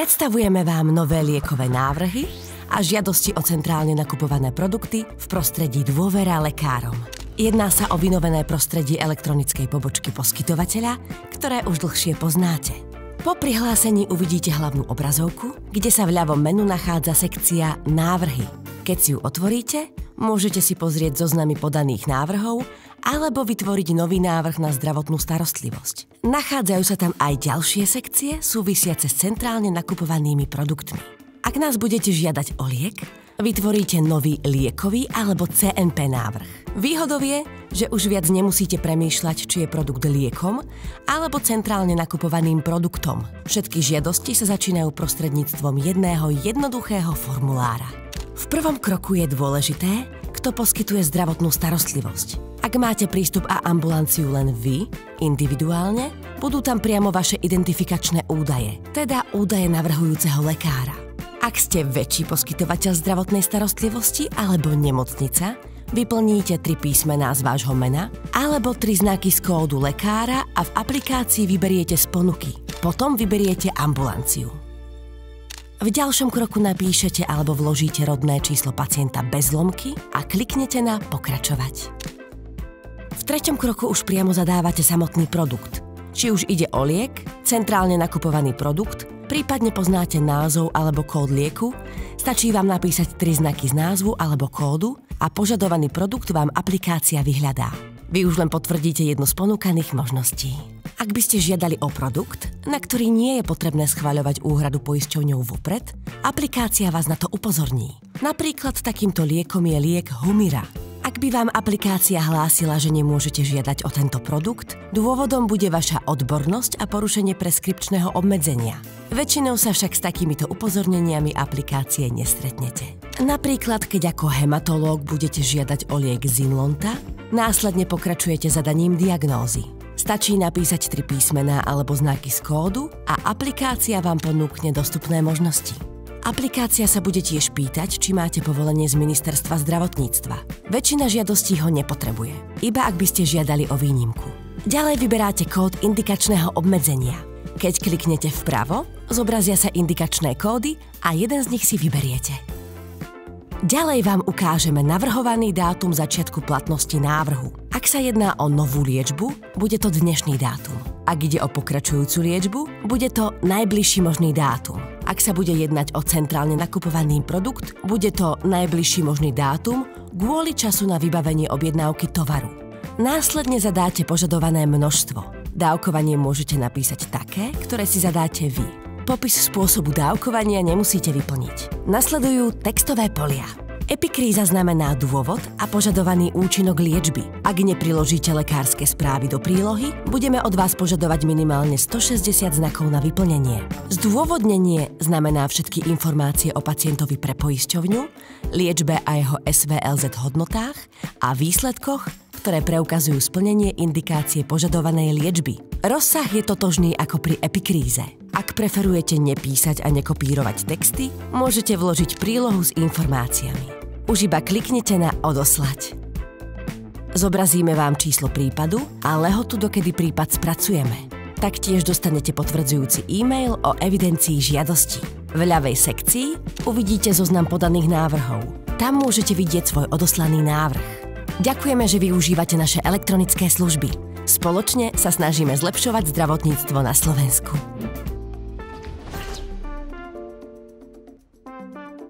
Predstavujeme vám nové liekové návrhy a žiadosti o centrálne nakupované produkty v prostredí dôvera lekárom. Jedná sa o vynovené prostredie elektronickej pobočky poskytovateľa, ktoré už dlhšie poznáte. Po prihlásení uvidíte hlavnú obrazovku, kde sa v ľavom menu nachádza sekcia Návrhy. Keď si ju otvoríte, môžete si pozrieť zoznamy podaných návrhov alebo vytvoriť nový návrh na zdravotnú starostlivosť. Nachádzajú sa tam aj ďalšie sekcie súvisiace s centrálne nakupovanými produktmi. Ak nás budete žiadať o liek, vytvoríte nový liekový alebo CNP návrh. Výhodou je, že už viac nemusíte premýšľať, či je produkt liekom alebo centrálne nakupovaným produktom. Všetky žiadosti sa začínajú prostredníctvom jedného jednoduchého formulára. V prvom kroku je dôležité, kto poskytuje zdravotnú starostlivosť. Ak máte prístup a ambulanciu len vy, individuálne, budú tam priamo vaše identifikačné údaje, teda údaje navrhujúceho lekára. Ak ste väčší poskytovateľ zdravotnej starostlivosti alebo nemocnica, vyplníte 3 písmená z vášho mena alebo 3 znaky z kódu lekára a v aplikácii vyberiete z ponuky. Potom vyberiete ambulanciu. V ďalšom kroku napíšete alebo vložíte rodné číslo pacienta bez lomky a kliknete na Pokračovať. V treťom kroku už priamo zadávate samotný produkt. Či už ide o liek, centrálne nakupovaný produkt, prípadne poznáte názov alebo kód lieku, stačí vám napísať 3 znaky z názvu alebo kódu a požadovaný produkt vám aplikácia vyhľadá. Vy už len potvrdíte jednu z ponúkaných možností. Ak by ste žiadali o produkt, na ktorý nie je potrebné schvaľovať úhradu poisťovňou vopred, aplikácia vás na to upozorní. Napríklad takýmto liekom je liek Humira. Ak by vám aplikácia hlásila, že nemôžete žiadať o tento produkt, dôvodom bude vaša odbornosť a porušenie preskripčného obmedzenia. Väčšinou sa však s takýmito upozorneniami aplikácie nestretnete. Napríklad, keď ako hematológ budete žiadať o liek Zynlonta, následne pokračujete zadaním diagnózy. Stačí napísať 3 písmená alebo znaky z kódu a aplikácia vám ponúkne dostupné možnosti. Aplikácia sa bude tiež pýtať, či máte povolenie z Ministerstva zdravotníctva. Väčšina žiadostí ho nepotrebuje, iba ak by ste žiadali o výnimku. Ďalej vyberáte kód indikačného obmedzenia. Keď kliknete vpravo, zobrazia sa indikačné kódy a jeden z nich si vyberiete. Ďalej vám ukážeme navrhovaný dátum začiatku platnosti návrhu. Ak sa jedná o novú liečbu, bude to dnešný dátum. Ak ide o pokračujúcu liečbu, bude to najbližší možný dátum. Ak sa bude jednať o centrálne nakupovaný produkt, bude to najbližší možný dátum kvôli času na vybavenie objednávky tovaru. Následne zadáte požadované množstvo. Dávkovanie môžete napísať také, ktoré si zadáte vy. Popis spôsobu dávkovania nemusíte vyplniť. Nasledujú textové polia. Epikríza znamená dôvod a požadovaný účinok liečby. Ak nepriložíte lekárske správy do prílohy, budeme od vás požadovať minimálne 160 znakov na vyplnenie. Zdôvodnenie znamená všetky informácie o pacientovi pre poisťovňu, liečbe a jeho SVLZ hodnotách a výsledkoch, ktoré preukazujú splnenie indikácie požadovanej liečby. Rozsah je totožný ako pri epikríze. Ak preferujete nepísať a nekopírovať texty, môžete vložiť prílohu s informáciami. Už iba kliknite na Odoslať. Zobrazíme vám číslo prípadu a lehotu, dokedy prípad spracujeme. Taktiež dostanete potvrdzujúci e-mail o evidencii žiadosti. V ľavej sekcii uvidíte zoznam podaných návrhov. Tam môžete vidieť svoj odoslaný návrh. Ďakujeme, že využívate naše elektronické služby. Spoločne sa snažíme zlepšovať zdravotníctvo na Slovensku.